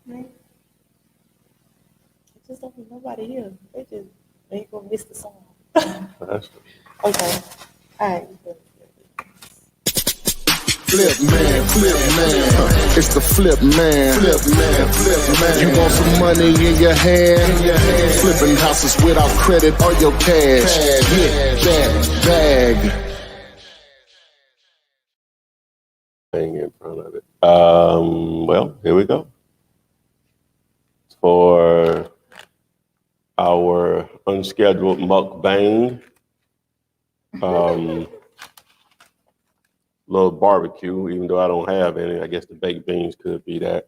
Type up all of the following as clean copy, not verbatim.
It just don't be nobody here. They ain't gonna miss the song. That's Okay. All right. Flip man, it's the flip man. You want some money in your hand? Flipping houses without credit or your cash. Get that bag. thing in front of it. Well, here we go. For our unscheduled MukBang, little barbecue, even though I don't have any. I guess the baked beans could be that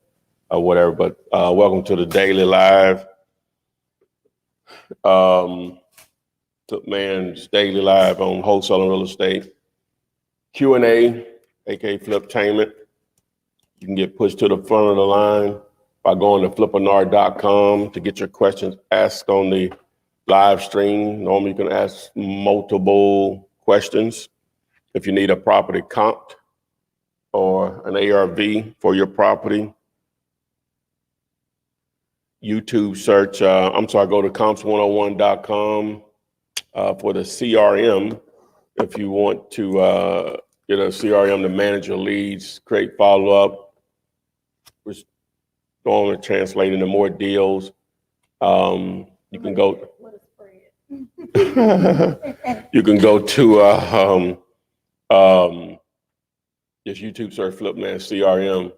or whatever, but welcome to the Daily Live. Man's Daily Live on wholesaling real estate. Q&A, aka Fliptainment. You can get pushed to the front of the line by going to flipanard.com to get your questions asked on the live stream. Normally you can ask multiple questions. If you need a property comped or an ARV for your property, YouTube search, go to comps101.com for the CRM. If you want to get a CRM to manage your leads, create follow-up, we're going to translate into more deals. You can go. You can go to just YouTube search Flipman CRM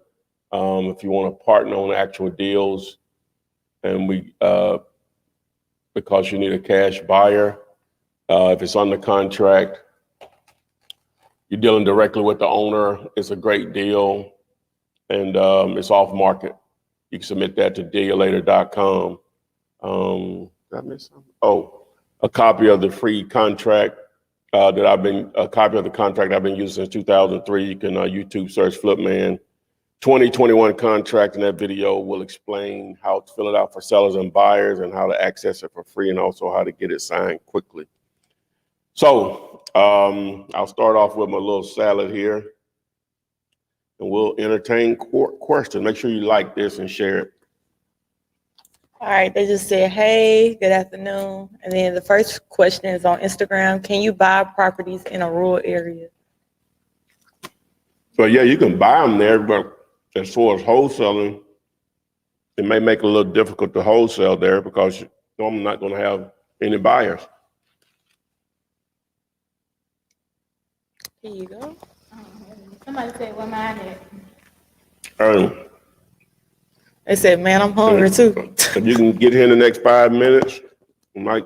if you want to partner on actual deals, and we because you need a cash buyer. If it's under contract, you're dealing directly with the owner. It's a great deal, and it's off market. You can submit that to deallater.com. Did I miss something? Oh, a copy of the free contract a copy of the contract I've been using since 2003. You can YouTube search Flipman 2021 contract, and that video will explain how to fill it out for sellers and buyers and how to access it for free, and also how to get it signed quickly. So I'll start off with my little salad here, and we'll entertain questions. Make sure you like this and share it. All right, they just said, hey, good afternoon. And then the first question is on Instagram. Can you buy properties in a rural area? So yeah, you can buy them there, but as far as wholesaling, it may make it a little difficult to wholesale there because I'm not going to have any buyers. Here you go. Somebody said, where mine at? They said, man, I'm hungry too. If you can get here in the next 5 minutes, you might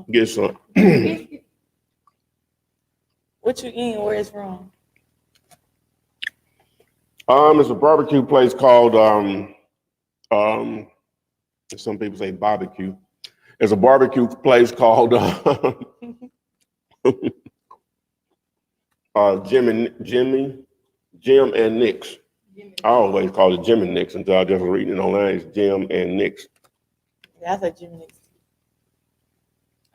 get some. What you eating? Where it's from? It's a barbecue place called, some people say barbecue. It's a barbecue place called Jim and Nick's. I always call it Jim and Nick's until I just read it online. It's Jim and Nick's. Yeah, I said Jim and Nick's.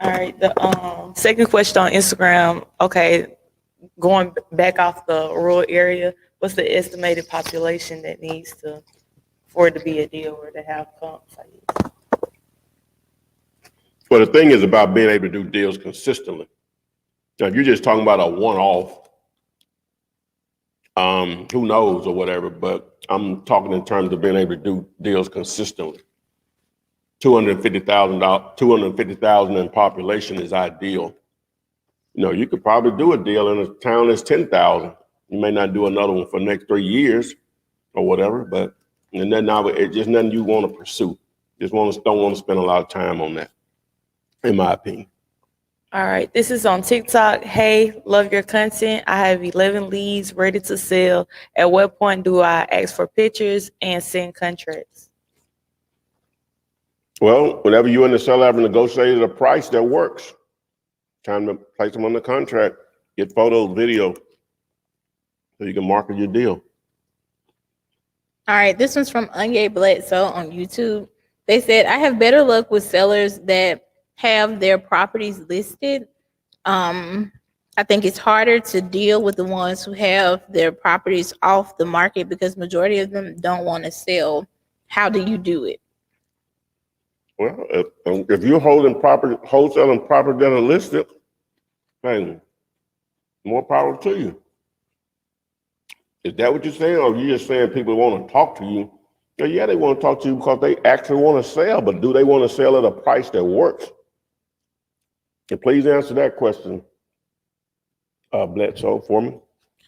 All right, the second question on Instagram. Okay, going back off the rural area, what's the estimated population that needs for it to be a deal or to have comps? Well, the thing is about being able to do deals consistently. Now, if you're just talking about a one-off, who knows or whatever, but I'm talking in terms of being able to do deals consistently. 250,000 in population is ideal. You know, you could probably do a deal in a town that's 10,000. You may not do another one for the next 3 years or whatever, but and then now it's just nothing you want to pursue. Just don't want to spend a lot of time on that, in my opinion. All right, this is on TikTok. Hey, love your content. I have 11 leads ready to sell. At what point do I ask for pictures and send contracts? Well, whenever you and the seller have negotiated a price that works, time to place them on the contract, get photos, video, so you can market your deal. All right, this one's from Anye Bledsoe on YouTube. They said, I have better luck with sellers that have their properties listed I think it's harder to deal with the ones who have their properties off the market because majority of them don't want to sell. How do you do it? Well, if you're wholesaling property that are listed, hey, more power to you. Is that what you're saying, or you just saying people want to talk to you? Yeah, they want to talk to you because they actually want to sell, but do they want to sell at a price that works? And please answer that question, Bledsoe, for me.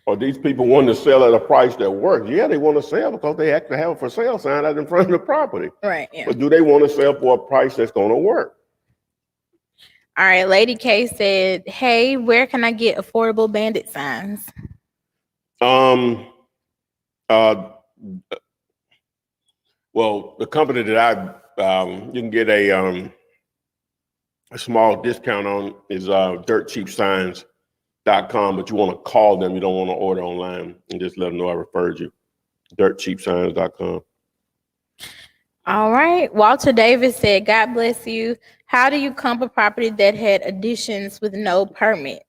Or these people want to sell at a price that works? Yeah, they want to sell because they actually have a for sale sign out in front of the property. Right. Yeah. But do they want to sell for a price that's going to work? All right. Lady K said, "Hey, where can I get affordable Bandit signs?" Well, the company that you can get a small discount on is dirtcheapsigns.com, but you want to call them. You don't want to order online and just let them know I referred you. dirtcheapsigns.com. All right. Walter Davis said, "God bless you. How do you comp a property that had additions with no permits?"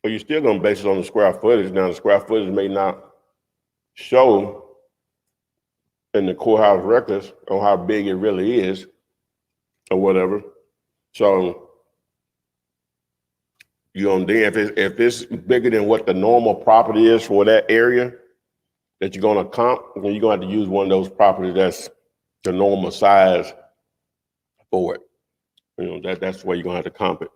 But you're still going to base it on the square footage. Now, the square footage may not show in the courthouse records on how big it really is or whatever. So, if it's bigger than what the normal property is for that area that you're going to comp, then you're going to have to use one of those properties that's the normal size for it. That's where you're going to have to comp it.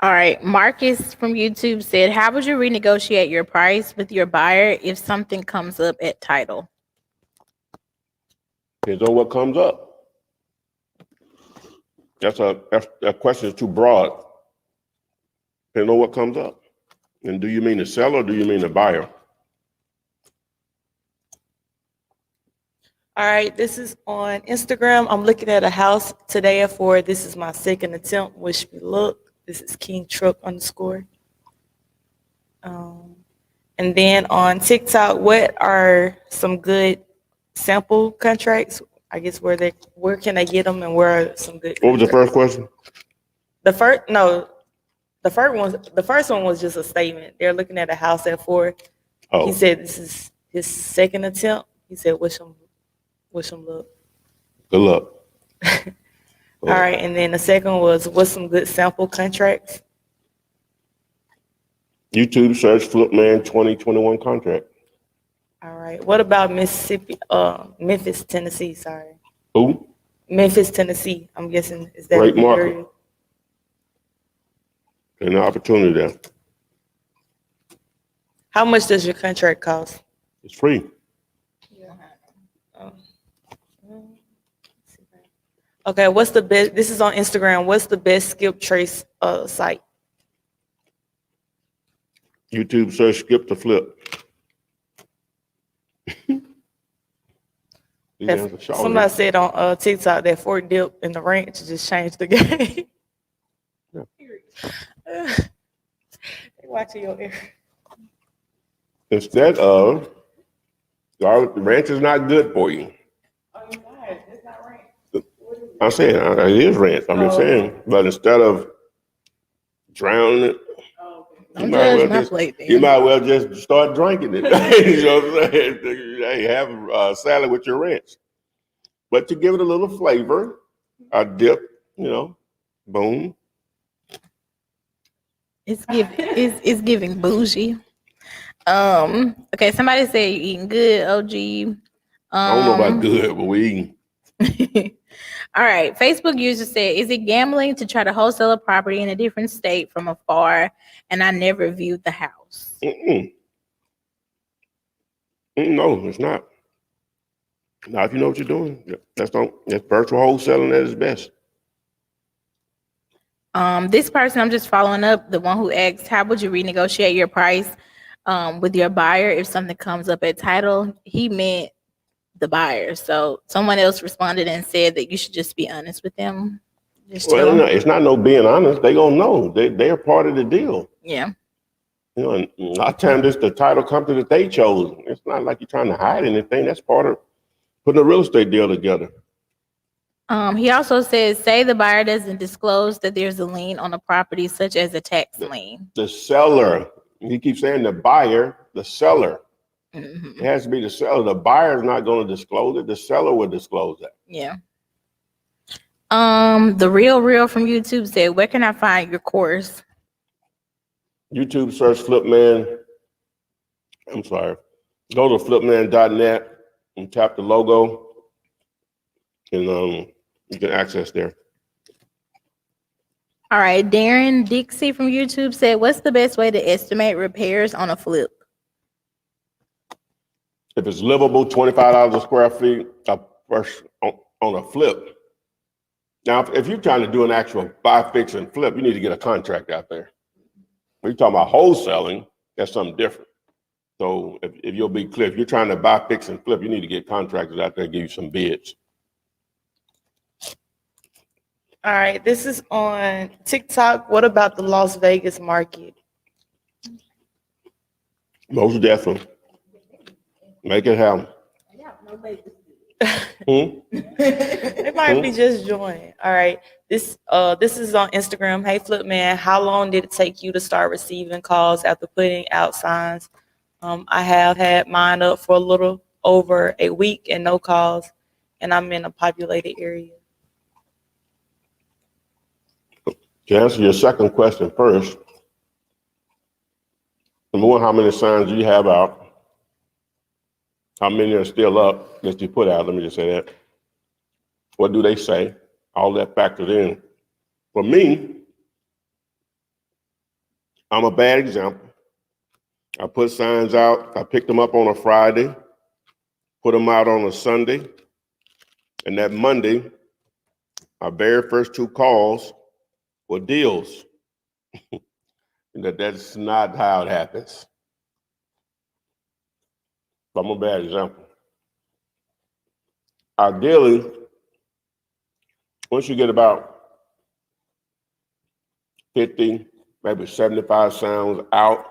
All right. Marcus from YouTube said, "How would you renegotiate your price with your buyer if something comes up at title?" Depends on what comes up. That question is too broad. Depends on what comes up. And do you mean the seller or do you mean the buyer? All right, this is on Instagram. I'm looking at a house today at 4. This is my second attempt. Wish me luck. This is King Truck _ and then on TikTok, what are some good sample contracts? I guess where can they get them and where are some good? What was the first question? The first one was just a statement. They're looking at a house at 4. Oh. He said this is his second attempt. He said wish him luck. Good luck. All right, and then the second was what's some good sample contracts? YouTube search Flipman 2021 contract. All right. What about Memphis, Tennessee? Sorry. Who? Memphis, Tennessee. I'm guessing is that Great the market. area? An opportunity there. How much does your contract cost? It's free. Okay, what's the best? This is on Instagram. What's the best skip trace site? YouTube search skip to flip. Somebody said on TikTok that Fort Dip and the ranch just changed the game. Yeah. They watching your ear. Instead of, the ranch is not good for you. Oh, you're right. It's not ranch. I'm saying it is ranch. I'm just saying, but instead of drowning it, you might well just start drinking it. You know what I'm saying? Hey, have a salad with your ranch, but to give it a little flavor, a dip, boom. It's giving bougie. Okay, somebody said you eating good, OG. I don't know about good, but we eating. All right. Facebook user said, "Is it gambling to try to wholesale a property in a different state from afar? And I never viewed the house." No, it's not. Now, if you know what you're doing, that's virtual wholesaling at its best. This person, I'm just following up, the one who asked, "How would you renegotiate your price with your buyer if something comes up at title?" He meant the buyer. So someone else responded and said that you should just be honest with them. Well, no, it's not no being honest. They gonna know. They're part of the deal. Yeah. And a lot of times it's the title company that they chose. It's not like you're trying to hide anything. That's part of putting a real estate deal together. He also says, say the buyer doesn't disclose that there's a lien on the property, such as a tax lien. The seller, he keeps saying the buyer, the seller. Mhm. It has to be the seller. The buyer is not going to disclose it. The seller will disclose that. Yeah. The real from YouTube said, where can I find your course? YouTube search Flipman. I'm sorry. Go to flipman.net and tap the logo, and you can access there. All right. Darren Dixie from YouTube said, what's the best way to estimate repairs on a flip? If it's livable, $25 a square feet on a flip. Now, if you're trying to do an actual buy, fix, and flip, you need to get a contract out there. When you're talking about wholesaling, that's something different. So if you'll be clear, if you're trying to buy, fix, and flip, you need to get contractors out there and give you some bids. All right, this is on TikTok. What about the Las Vegas market? Most definitely. Make it happen. They might be just joining. All right, this is on Instagram. Hey, Flipman, how long did it take you to start receiving calls after putting out signs? I have had mine up for a little over a week and no calls, and I'm in a populated area. To answer your second question first, number one, how many signs do you have out? How many are still up that you put out? Let me just say that. What do they say? All that factors in. For me, I'm a bad example. I put signs out. I picked them up on a Friday, put them out on a Sunday, and that Monday, our very first 2 calls were deals. And that's not how it happens. I'm a bad example. Ideally, once you get about 50, maybe 75 sounds out,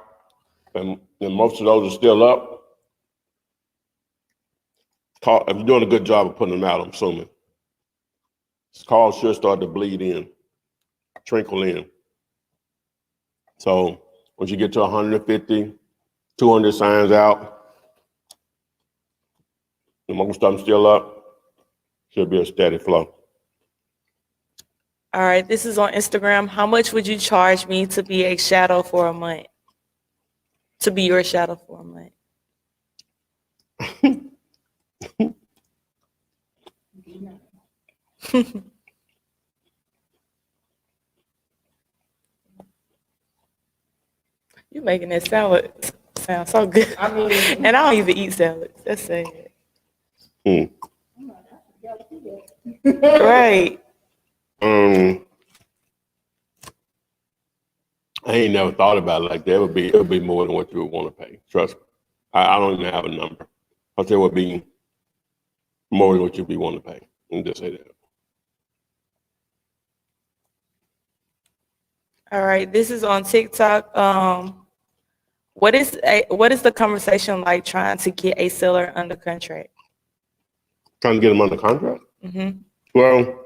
and most of those are still up, if you're doing a good job of putting them out, I'm assuming, calls should start to bleed in, trickle in. So once you get to 150, 200 signs out, and most of them still up, should be a steady flow. All right, this is on Instagram. How much would you charge me to be a shadow for a month? To be your shadow for a month? You're making that salad sound so good. I mean, and I don't even eat salads. That's sad. Right. I ain't never thought about it like that. It would be more than what you would want to pay. Trust me. I don't even have a number. I'll tell you what would be more than what you'd be wanting to pay. And just say that. All right, this is on TikTok. What is the conversation like trying to get a seller under contract? Trying to get them under contract? Mm-hmm. Well,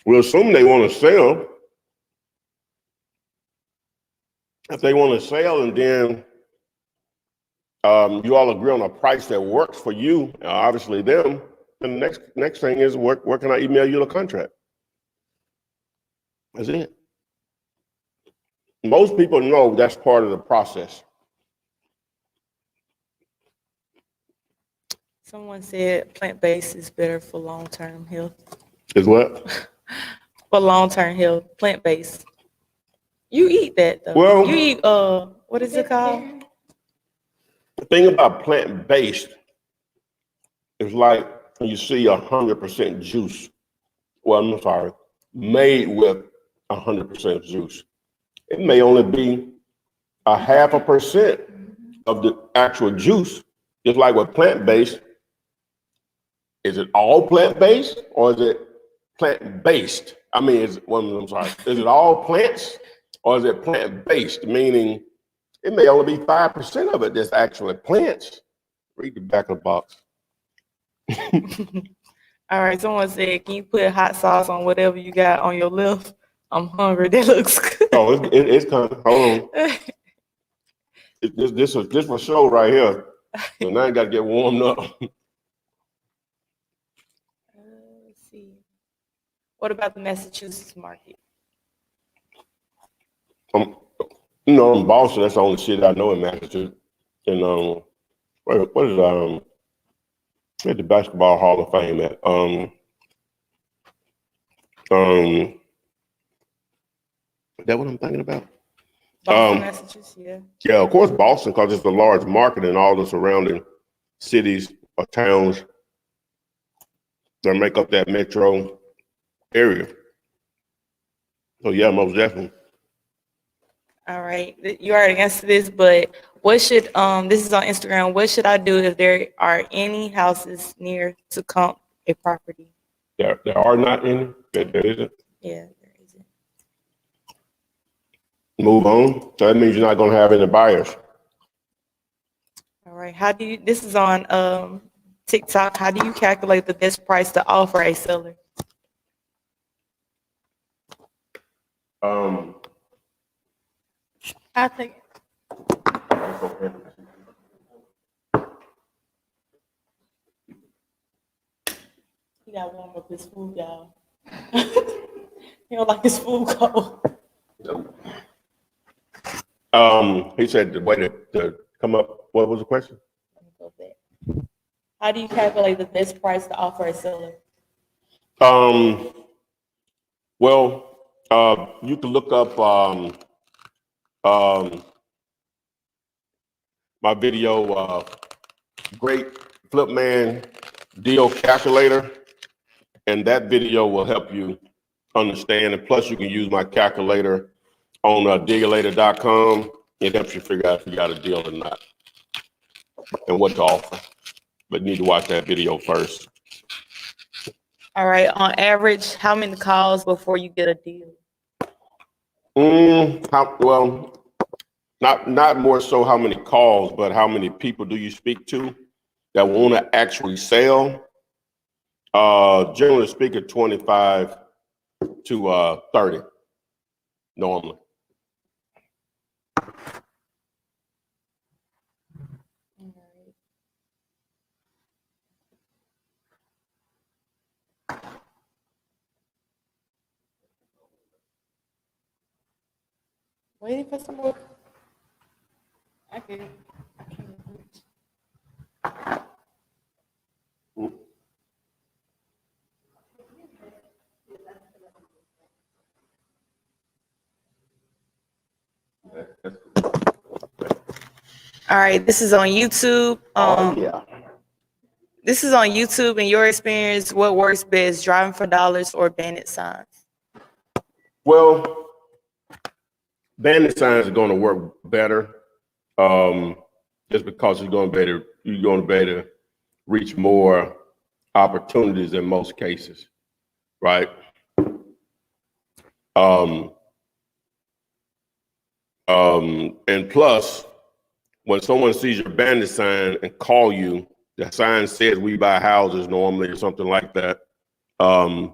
we'll assume they want to sell. If they want to sell and then you all agree on a price that works for you, obviously them, then the next thing is where can I email you the contract? That's it. Most people know that's part of the process. Someone said plant-based is better for long-term health. Is what? For long-term health, plant-based. You eat that though. Well, you eat what is it called? The thing about plant-based is like you see 100% juice. Well, I'm sorry, made with 100% juice. It may only be 0.5% of the actual juice. Just like with plant-based, is it all plant-based or is it plant-based? I mean, is it all plants or is it plant-based? Meaning it may only be 5% of it that's actually plants. Read the back of the box. All right, someone said, can you put hot sauce on whatever you got on your left? I'm hungry. That looks good. Oh, it's coming. Hold on. This was show right here. So now I got to get warmed up. Let's see. What about the Massachusetts market? You know, in Boston, that's the only city I know in Massachusetts. And what is where's the Basketball Hall of Fame at? Is that what I'm thinking about? Boston, Massachusetts, yeah. Yeah, of course, Boston, because it's a large market and all the surrounding cities or towns that make up that metro area. So yeah, most definitely. All right, you already answered this, but what should, this is on Instagram, what should I do if there are any houses near to comp a property? There are not any. There isn't. Yeah, there isn't. Move on. So that means you're not going to have any buyers. All right, how do you, this is on TikTok, how do you calculate the best price to offer a seller? I think He got warm up his food, y'all. He don't like his food cold. He said the way to come up. What was the question? Let me go back. How do you calculate the best price to offer a seller? Well, you can look up my video, Great Flipman Deal Calculator, and that video will help you understand. And plus, you can use my calculator on dealator.com. It helps you figure out if you got a deal or not and what to offer. But you need to watch that video first. All right, on average, how many calls before you get a deal? Well, not more so how many calls, but how many people do you speak to that want to actually sell? Generally speaking, 25 to 30 normally. Waiting for some more. I can't reach. All right, this is on YouTube. Yeah. This is on YouTube. In your experience, what works best, driving for dollars or bandit signs? Well, bandit signs are going to work better, just because you're going to be able to reach more opportunities in most cases, right? And plus, when someone sees your bandit sign and call you, the sign says we buy houses normally or something like that. When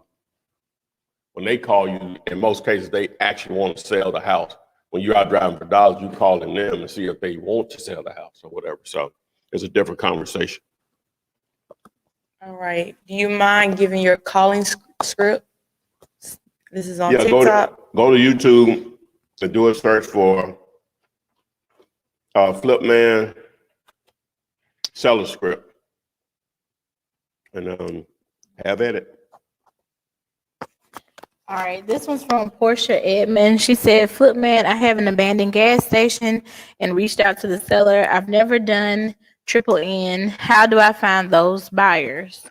they call you, in most cases, they actually want to sell the house. When you're out driving for dollars, you calling them and see if they want to sell the house or whatever. So it's a different conversation. All right. Do you mind giving your calling script? This is on Yeah, TikTok. go to YouTube and do a search for Flipman seller script and have at it. All right, this one's from Portia Edmond. She said, Flipman, I have an abandoned gas station and reached out to the seller. I've never done triple N. How do I find those buyers?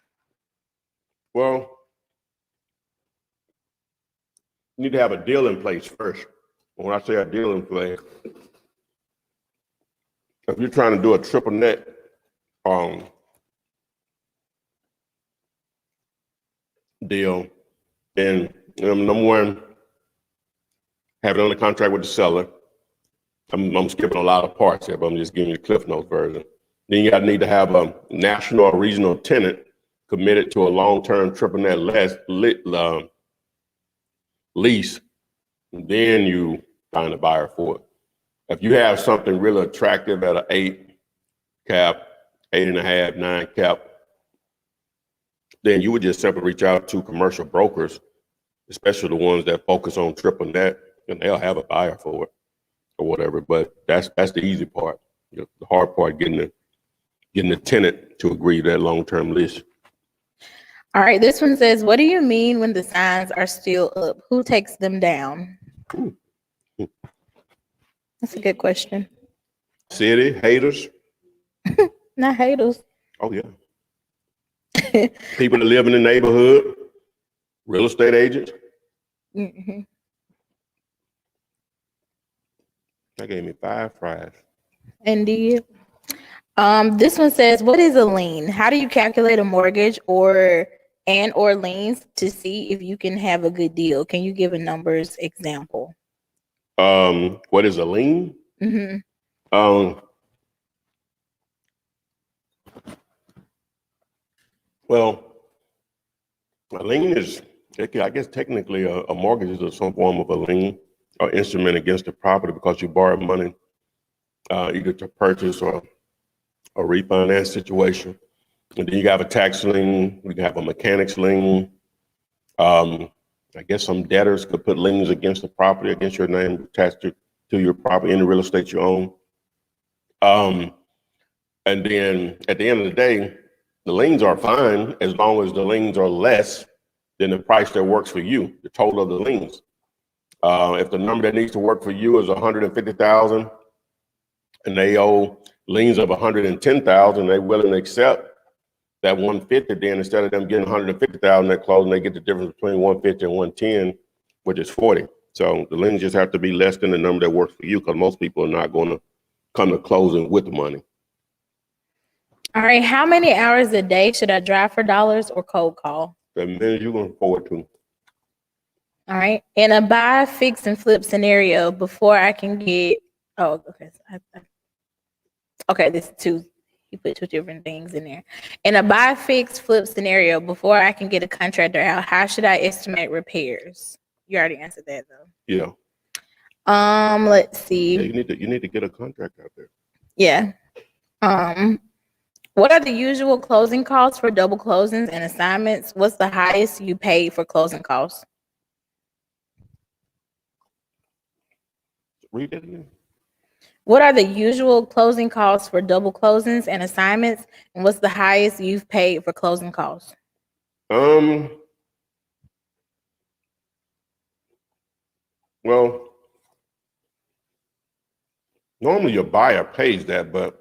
Well, you need to have a deal in place first. When I say a deal in place, if you're trying to do a triple net, deal, then number one, have it under contract with the seller. I'm skipping a lot of parts here, but I'm just giving you the Cliff Notes version. Then you need to have a national or regional tenant committed to a long-term triple net lease, then you find a buyer for it. If you have something really attractive at an 8 cap, 8.5, 9 cap, then you would just simply reach out to commercial brokers, especially the ones that focus on triple net, and they'll have a buyer for it or whatever. But that's the easy part. The hard part, getting the tenant to agree to that long-term lease. All right, this one says, what do you mean when the signs are still up? Who takes them down? That's a good question. City haters. Not haters. Oh yeah. People that live in the neighborhood, real estate agents. Mm-hmm. That gave me 5 fries. Indeed. This one says, what is a lien? How do you calculate a mortgage or liens to see if you can have a good deal? Can you give a numbers example? What is a lien? Mm-hmm. Well, a lien is, I guess technically a mortgage is some form of a lien or instrument against the property because you borrowed money either to purchase or a refinance situation. And then you have a tax lien, you can have a mechanics lien. I guess some debtors could put liens against the property, against your name attached to your property, any real estate you own. And then at the end of the day, the liens are fine as long as the liens are less than the price that works for you, the total of the liens. If the number that needs to work for you is 150,000 and they owe liens of 110,000, they're willing to accept that 150, then instead of them getting 150,000 at closing, they get the difference between 150 and 110, which is 40. So the liens just have to be less than the number that works for you, because most people are not going to come to closing with the money. All right. How many hours a day should I drive for dollars or cold call? The minute you're going forward to. All right. In a buy, fix, and flip scenario, before I can get, oh, okay. Okay, this is two. You put two different things in there. In a buy, fix, flip scenario, before I can get a contractor out, how should I estimate repairs? You already answered that though. Yeah. Let's see. Yeah, you need to get a contract out there. Yeah. What are the usual closing costs for double closings and assignments? What's the highest you pay for closing costs? Read that again. What are the usual closing costs for double closings and assignments? And what's the highest you've paid for closing costs? Well, normally your buyer pays that, but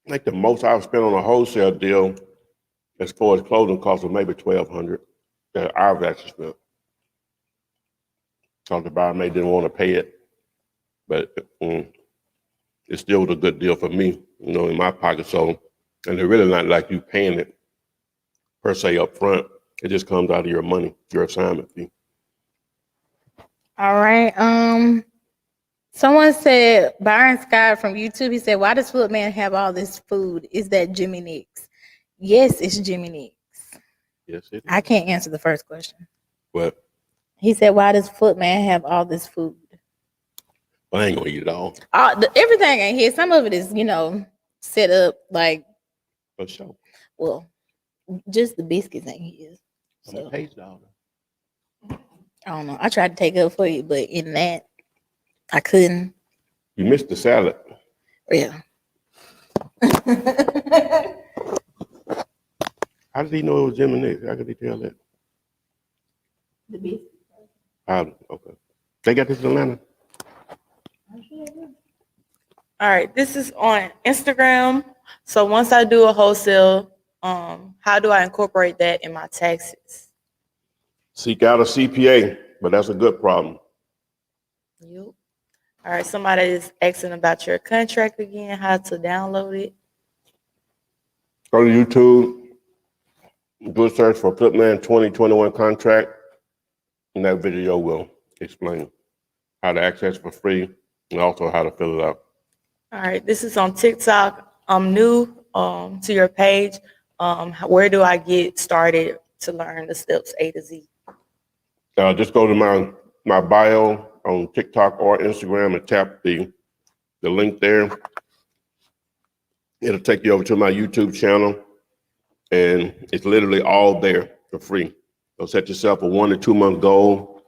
like the most I've spent on a wholesale deal as far as closing costs was maybe $1,200 that I've actually spent. So the buyer may didn't want to pay it, but it still was a good deal for me, in my pocket. So, and it's really not like you paying it per se up front. It just comes out of your money, your assignment fee. All right. Someone said, Byron Scott from YouTube, he said, why does Flipman have all this food? Is that Jimmy Nick's? Yes, it's Jimmy Nick's. Yes, it is. I can't answer the first question. But He said, why does Flipman have all this food? I ain't gonna eat it all. Everything ain't here. Some of it is, set up like, For sure. well, just the biscuits ain't here. I'm gonna taste it all. I don't know. I tried to take it up for you, but in that, I couldn't. You missed the salad. Yeah. How did he know it was Jimmy Nick? How could he tell that? The biscuits. Okay. They got this in Atlanta? All right, this is on Instagram. So once I do a wholesale, how do I incorporate that in my taxes? Seek out a CPA, but that's a good problem. Yep. All right, somebody is asking about your contract again, how to download it. Go to YouTube, do a search for Flipman 2021 contract, and that video will explain how to access it for free and also how to fill it out. All right, this is on TikTok. I'm new to your page. Where do I get started to learn the steps A to Z? Just go to my bio on TikTok or Instagram and tap the link there. It'll take you over to my YouTube channel, and it's literally all there for free. So set yourself a 1 to 2 month goal.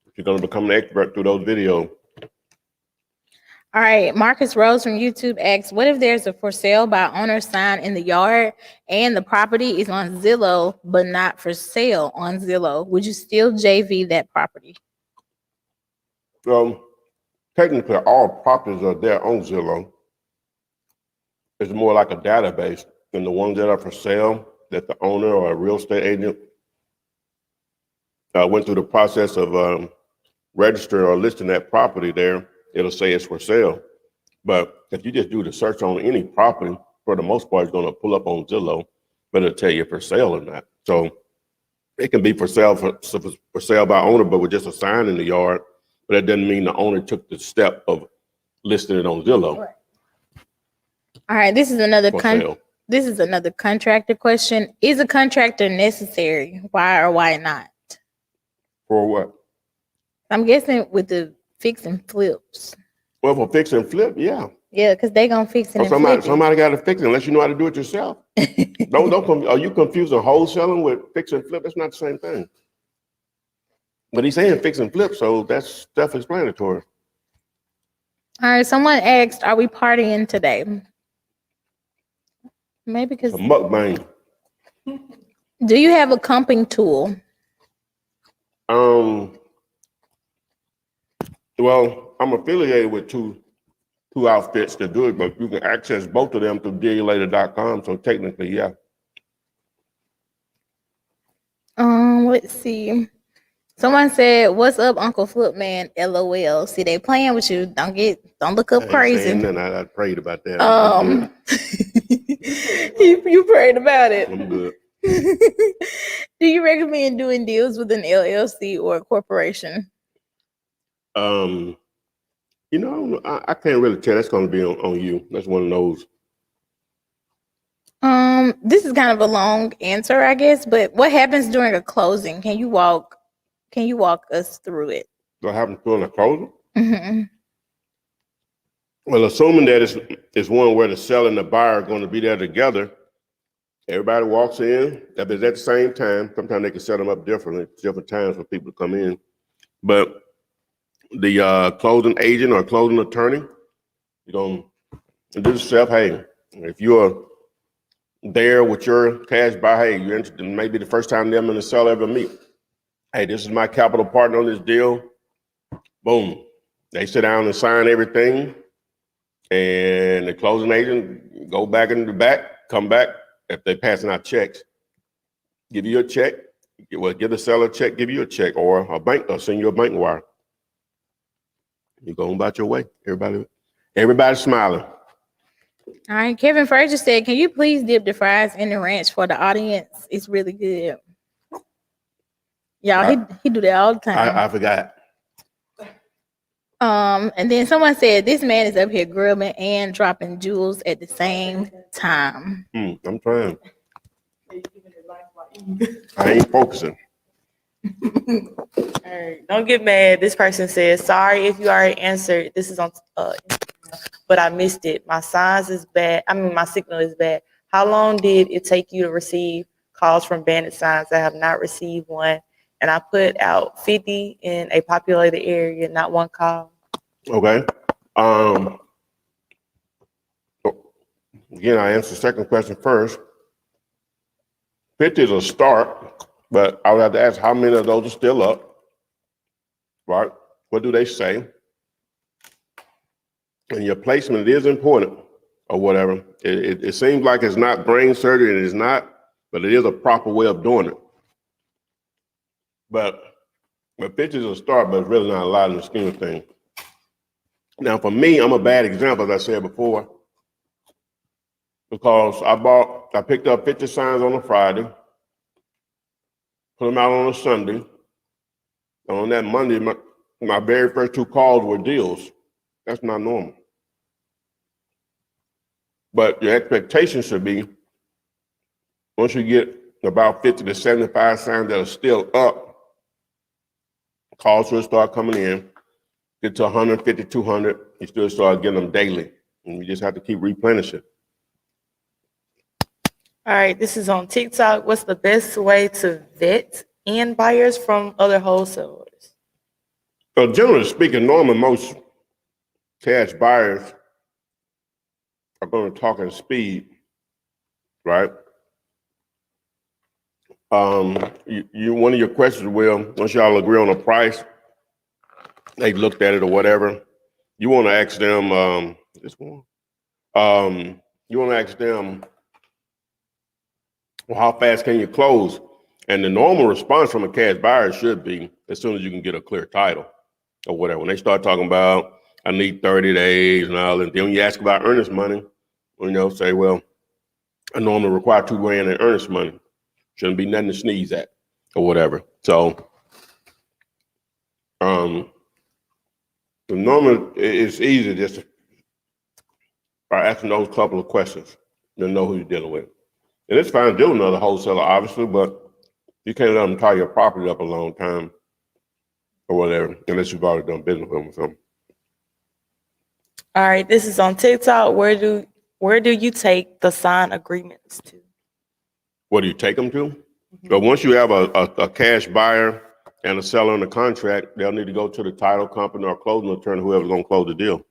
If you're going to become an expert through those videos. All right, Marcus Rose from YouTube asks, what if there's a for sale by owner sign in the yard and the property is on Zillow, but not for sale on Zillow? Would you still JV that property? Technically, all properties are there on Zillow. It's more like a database, and the ones that are for sale that the owner or a real estate agent went through the process of registering or listing that property there, it'll say it's for sale. But if you just do the search on any property, for the most part, it's going to pull up on Zillow, but it'll tell you if for sale or not. So it can be for sale by owner, but with just a sign in the yard. But that doesn't mean the owner took the step of listing it on Zillow. Right. All right, this is another For sale. This is another contractor question. Is a contractor necessary? Why or why not? For what? I'm guessing with the fix and flips. Well, for fix and flip, yeah. Yeah, because they gonna fix it and flip it. Somebody got to fix it unless you know how to do it yourself. Are you confusing wholesaling with fix and flip? That's not the same thing. But he's saying fix and flip, so that's self-explanatory. All right, someone asked, are we partying today? Maybe because. A MukBang. Do you have a comping tool? Well, I'm affiliated with two outfits that do it, but you can access both of them through dealator.com. So technically, yeah. Let's see. Someone said, "What's up, Uncle Flipman?" LOL. See, they playing with you. Don't look up crazy. I prayed about that. You prayed about it. I'm good. Do you recommend doing deals with an LLC or a corporation? I can't really tell. That's going to be on you. That's one of those. This is kind of a long answer, I guess, but what happens during a closing? Can you walk us through it? What happens during a closing? Mm-hmm. Well, assuming that it's one where the seller and the buyer are going to be there together, everybody walks in. If it's at the same time, sometimes they can set them up differently, different times for people to come in. But the closing agent or closing attorney, you're going to do yourself, hey, if you're there with your cash buyer, hey, you're interested, maybe the first time them and the seller ever meet. Hey, this is my capital partner on this deal. Boom. They sit down and sign everything. And the closing agent go back in the back, come back. If they're passing out checks, give you a check. Well, give the seller a check, give you a check, or a bank, or send you a bank wire. You go about your way. Everybody's smiling. All right, Kevin Frazier said, "Can you please dip the fries in the ranch for the audience? It's really good." Y'all, he do that all the time. I forgot. And then someone said, "This man is up here grubbing and dropping jewels at the same time." I'm trying. I ain't focusing. All right, don't get mad. This person says, "Sorry if you already answered. This is on, but I missed it. My signal is bad. How long did it take you to receive calls from Bandit signs? I have not received one, and I put out 50 in a populated area, not one call." Okay. Again, I answer the second question first. 50 is a start, but I would have to ask how many of those are still up, right? What do they say? And your placement is important or whatever. It seems like it's not brain surgery, and it is not, but it is a proper way of doing it. But 50 is a start, but it's really not a lot in the scheme of things. Now, for me, I'm a bad example, as I said before, because I picked up 50 signs on a Friday, put them out on a Sunday. And on that Monday, my very first 2 calls were deals. That's not normal. But your expectation should be Once you get about 50 to 75 signs that are still up, calls will start coming in. Get to 150, 200, you still start getting them daily. And you just have to keep replenishing. All right, this is on TikTok. What's the best way to vet in buyers from other wholesalers? So generally speaking, normally most cash buyers are going to talk in speed, right? One of your questions will, once y'all agree on a price, they looked at it or whatever, you want to ask them, this one, you want to ask them, well, how fast can you close? And the normal response from a cash buyer should be as soon as you can get a clear title or whatever. When they start talking about, I need 30 days and all, and then when you ask about earnest money, say, well, I normally require $2,000 in earnest money. Shouldn't be nothing to sneeze at or whatever. So, normally it's easy just by asking those couple of questions to know who you're dealing with. And it's fine to deal with another wholesaler, obviously, but you can't let them tie your property up a long time or whatever, unless you've already done business with them or something. All right, this is on TikTok. Where do you take the signed agreements to? What do you take them to? But once you have a cash buyer and a seller under contract, they'll need to go to the title company or closing attorney, whoever's going to close the deal.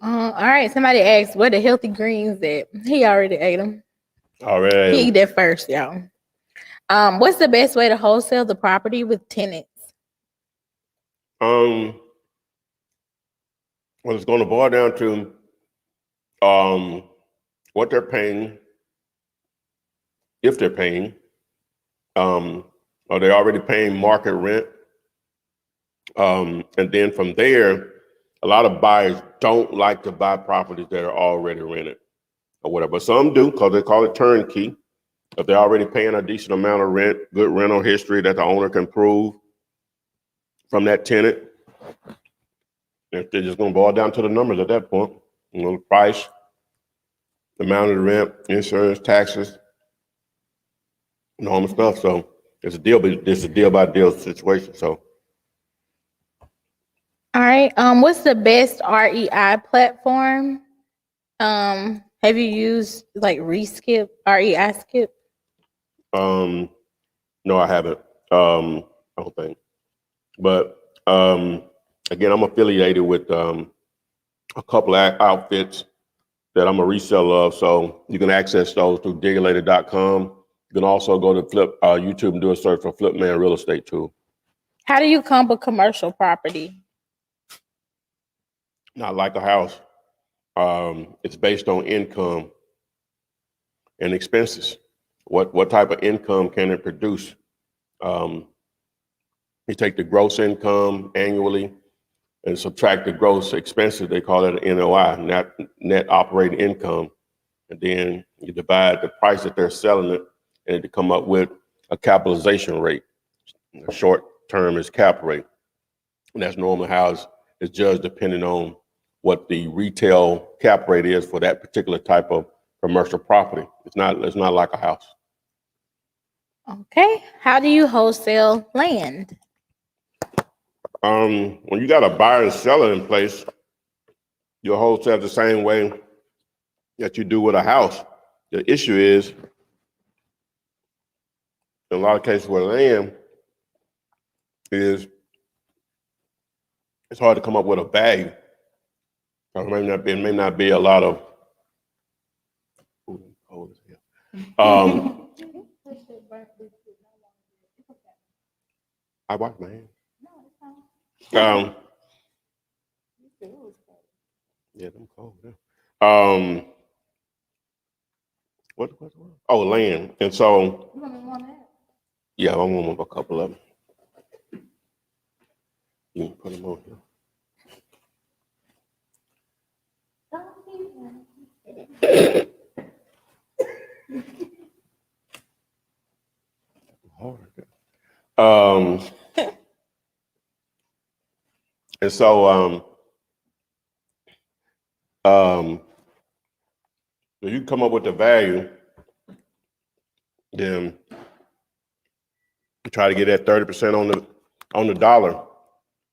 All right. Somebody asked where the healthy greens at. He already ate them. All right. He ate that first, y'all. What's the best way to wholesale the property with tenants? Well, it's going to boil down to what they're paying, if they're paying. Are they already paying market rent? And then from there, a lot of buyers don't like to buy properties that are already rented or whatever. But some do because they call it turnkey. If they're already paying a decent amount of rent, good rental history that the owner can prove from that tenant, if they're just going to boil down to the numbers at that point, the price, the amount of the rent, insurance, taxes, normal stuff. So it's a deal by deal situation. So. All right. What's the best REI platform? Have you used like REI Skip? No, I haven't. I don't think. But again, I'm affiliated with a couple of outfits that I'm a reseller of, so you can access those through digulator.com. You can also go to YouTube and do a search for Flipman Real Estate too. How do you comp a commercial property? Not like a house. It's based on income and expenses. What type of income can it produce? You take the gross income annually and subtract the gross expenses. They call it an NOI, net operating income. And then you divide the price that they're selling it, and to come up with a capitalization rate. The short term is cap rate. And that's normally how it's judged depending on what the retail cap rate is for that particular type of commercial property. It's not like a house. Okay. How do you wholesale land? When you got a buyer and seller in place, you'll wholesale the same way that you do with a house. The issue is, in a lot of cases with land, is it's hard to come up with a value. There may not be a lot of. I wash my hands. Yeah, them cold. Yeah. What? Oh, land. And so, yeah, I'm gonna move a couple of them. You can put them on here. And so, so you come up with the value, then try to get that 30% on the dollar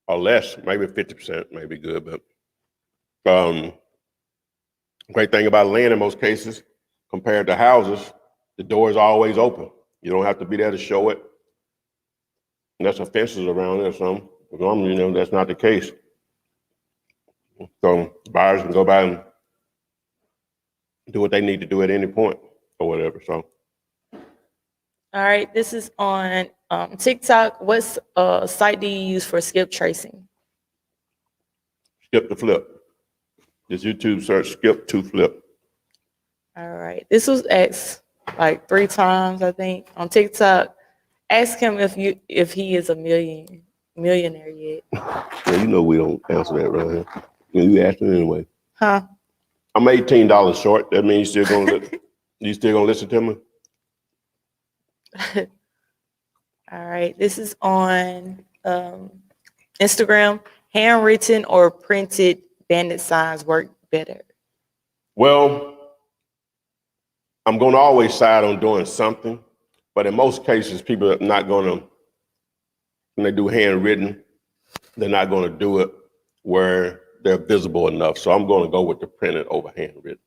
or less, maybe 50% may be good. But great thing about land in most cases, compared to houses, the door is always open. You don't have to be there to show it. And that's fences around there, some. Normally, that's not the case. So buyers can go by and do what they need to do at any point or whatever. So. All right, this is on TikTok. What site do you use for skip tracing? Skip to flip. Just YouTube search skip to flip. All right, this was asked like 3 times, I think, on TikTok. Ask him if he is a millionaire yet. Yeah, we don't answer that right here. You asked it anyway. Huh? I'm $18 short. That means you still gonna listen to me? All right, this is on Instagram. Handwritten or printed Bandit signs work better? Well, I'm going to always side on doing something, but in most cases, people are not going to, when they do handwritten, they're not going to do it where they're visible enough. So I'm going to go with the printed over handwritten.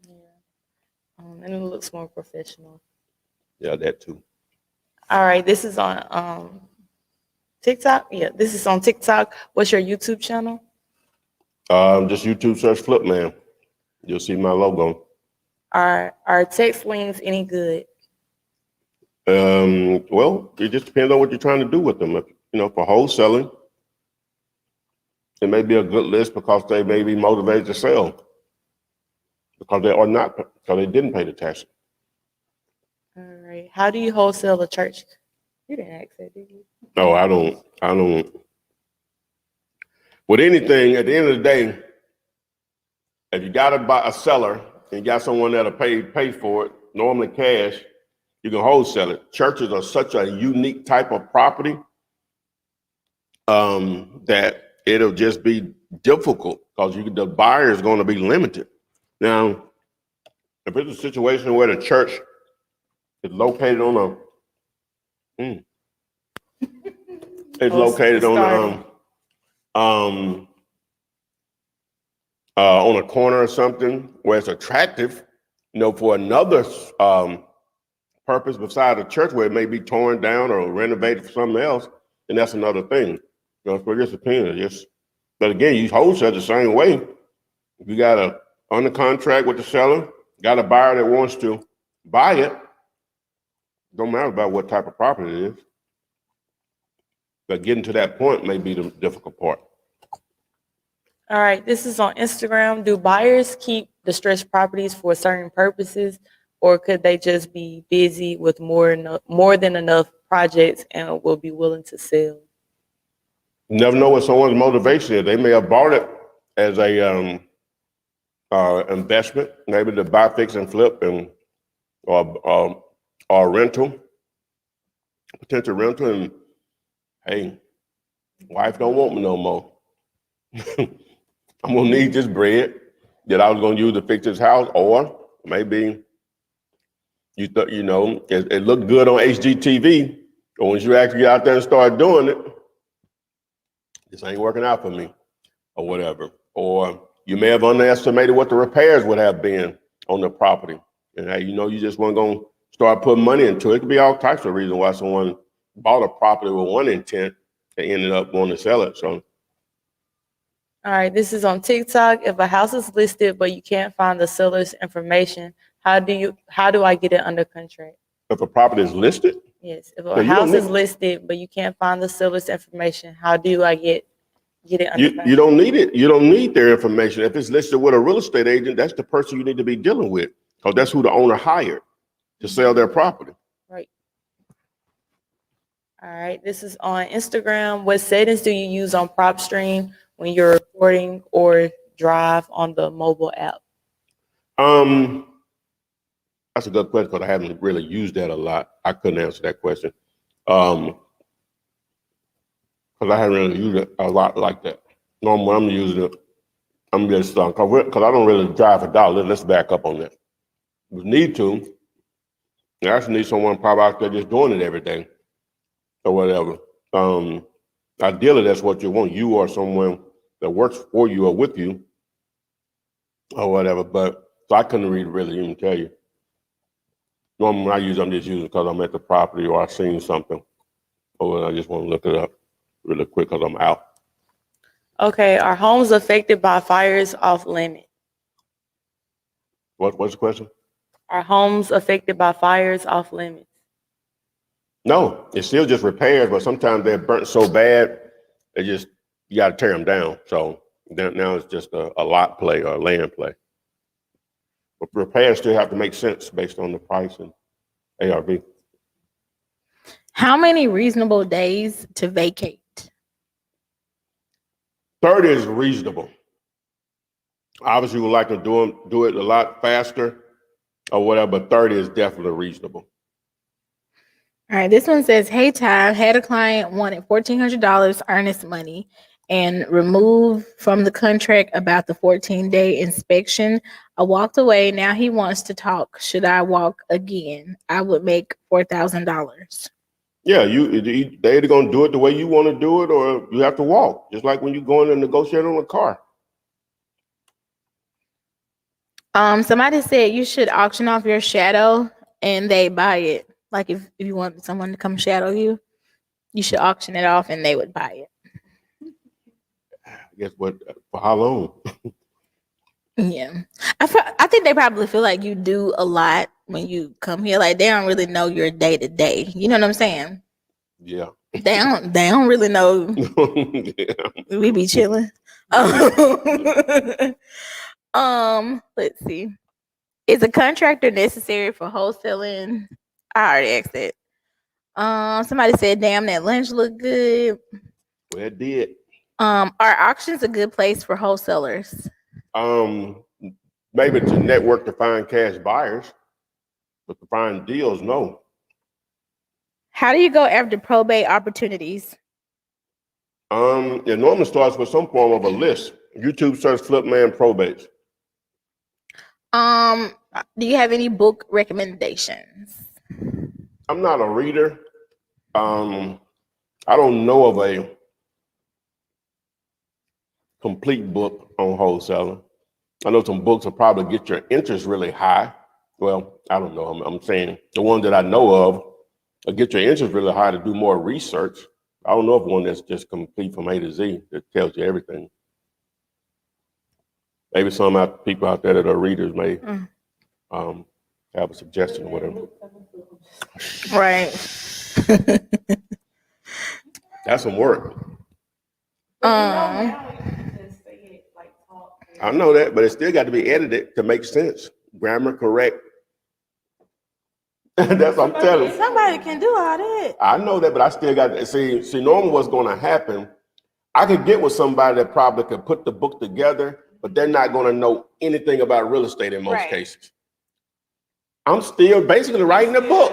Yeah, and it looks more professional. Yeah, that too. All right, this is on TikTok. Yeah, this is on TikTok. What's your YouTube channel? Just YouTube search Flipman. You'll see my logo. Are text links any good? Well, it just depends on what you're trying to do with them. For wholesaling, it may be a good list because they may be motivated to sell because they are not, because they didn't pay the tax. All right. How do you wholesale a church? You didn't ask that, did you? No, I don't. With anything, at the end of the day, if you got to buy a seller and you got someone that'll pay for it, normally cash, you can wholesale it. Churches are such a unique type of property that it'll just be difficult because the buyer is going to be limited. Now, if it's a situation where the church is located on on a corner or something where it's attractive, for another purpose beside the church where it may be torn down or renovated for something else, then that's another thing. So it just depends. But again, you wholesale the same way. If you got a under contract with the seller, got a buyer that wants to buy it, don't matter about what type of property it is. But getting to that point may be the difficult part. All right, this is on Instagram. Do buyers keep distressed properties for certain purposes, or could they just be busy with more than enough projects and will be willing to sell? You never know what someone's motivation is. They may have bought it as a investment, maybe to buy, fix, and flip, or rental, potential rental, and hey, wife don't want me no more. I'm gonna need this bread that I was gonna use to fix this house, or maybe it looked good on HGTV, but once you actually get out there and start doing it, this ain't working out for me, or whatever. Or you may have underestimated what the repairs would have been on the property, and hey, you just weren't gonna start putting money into it. It could be all types of reasons why someone bought a property with one intent and ended up wanting to sell it. So. All right, this is on TikTok. If a house is listed but you can't find the seller's information, how do I get it under contract? If a property is listed? Yes. If a house is listed but you can't find the seller's information, how do I get it under contract? You don't need it. You don't need their information. If it's listed with a real estate agent, that's the person you need to be dealing with, because that's who the owner hired to sell their property. Right. All right, this is on Instagram. What settings do you use on PropStream when you're recording or drive on the mobile app? That's a good question because I haven't really used that a lot. I couldn't answer that question because I haven't really used it a lot like that. Normally, I'm using it. I'm just because I don't really drive for dollars. Let's back up on that. We need to. You actually need someone probably out there just doing it every day or whatever. Ideally, that's what you want. You or someone that works for you or with you or whatever. But so I couldn't really even tell you. Normally when I'm just using because I'm at the property or I've seen something. Or I just want to look it up really quick because I'm out. Okay, are homes affected by fires off limit? What's the question? Are homes affected by fires off limits? No, it's still just repairs, but sometimes they're burnt so bad, you got to tear them down. So now it's just a lot play or a land play. But repairs still have to make sense based on the price and ARV. How many reasonable days to vacate? 30 is reasonable. Obviously, we would like to do it a lot faster or whatever, but 30 is definitely reasonable. All right, this one says, hey, Ty, had a client wanted $1,400 earnest money and removed from the contract about the 14-day inspection. I walked away. Now he wants to talk. Should I walk again? I would make $4,000. Yeah, they either going to do it the way you want to do it or you have to walk, just like when you go in and negotiate on a car. Somebody said you should auction off your shadow and they buy it. Like if you want someone to come shadow you, you should auction it off and they would buy it. I guess for how long? Yeah. I think they probably feel like you do a lot when you come here. Like they don't really know your day to day. You know what I'm saying? Yeah. They don't really know. Yeah. We be chilling. Let's see. Is a contractor necessary for wholesaling? I already asked that. Somebody said, damn, that lunch looked good. Well, it did. Are auctions a good place for wholesalers? Maybe to network to find cash buyers, but to find deals, no. How do you go after probate opportunities? It normally starts with some form of a list. YouTube search Flipman probates. Do you have any book recommendations? I'm not a reader. I don't know of a complete book on wholesaling. I know some books will probably get your interest really high. Well, I don't know. I'm saying the one that I know of will get your interest really high to do more research. I don't know of one that's just complete from A to Z that tells you everything. Maybe some people out there that are readers may have a suggestion or whatever. Right. That's some work. I know that, but it still got to be edited to make sense. Grammar correct. That's what I'm telling you. Somebody can do all that. I know that, but I still got to see normally what's going to happen. I could get with somebody that probably could put the book together, but they're not going to know anything about real estate in most cases. I'm still basically writing a book.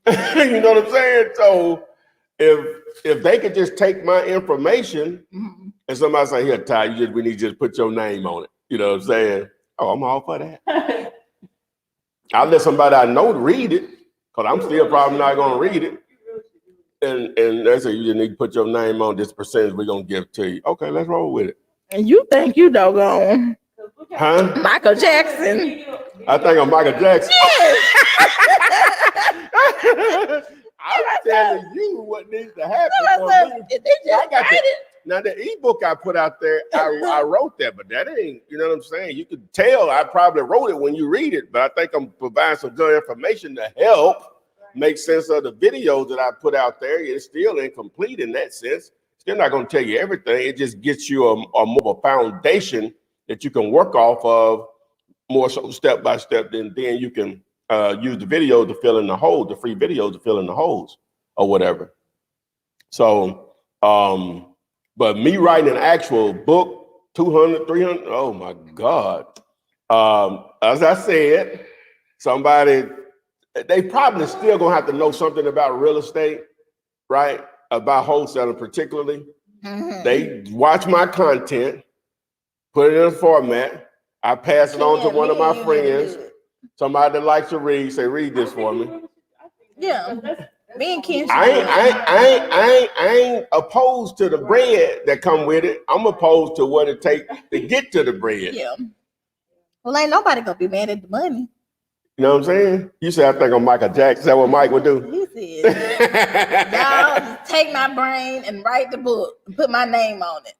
You know what I'm saying? So if they could just take my information and somebody say, here, Ty, we need to just put your name on it. You know what I'm saying? Oh, I'm all for that. I'll let somebody I know read it, because I'm still probably not going to read it. And they say, you just need to put your name on this percentage we're going to give to you. Okay, let's roll with it. And you think you doggone Michael Jackson. I think I'm Michael Jackson. Yes. I'm telling you what needs to happen for me. Now the ebook I put out there, I wrote that, but that ain't, you know what I'm saying? You could tell I probably wrote it when you read it, but I think I'm providing some good information to help make sense of the videos that I put out there. It's still incomplete in that sense. Still not going to tell you everything. It just gets you a more foundation that you can work off of more so step by step. Then you can use the video to fill in the holes, the free videos to fill in the holes or whatever. So, but me writing an actual book, 200, 300, oh my God. As I said, they probably still gonna have to know something about real estate, right? About wholesaling particularly. They watch my content, put it in a format. I pass it on to one of my friends. Somebody that likes to read, say, read this for me. Yeah. Me and Ken. I ain't opposed to the bread that come with it. I'm opposed to what it takes to get to the bread. Yeah. Well, ain't nobody gonna be mad at the money. You know what I'm saying? You say I think I'm Michael Jackson. Is that what Mike would do? He said, y'all just take my brain and write the book and put my name on it.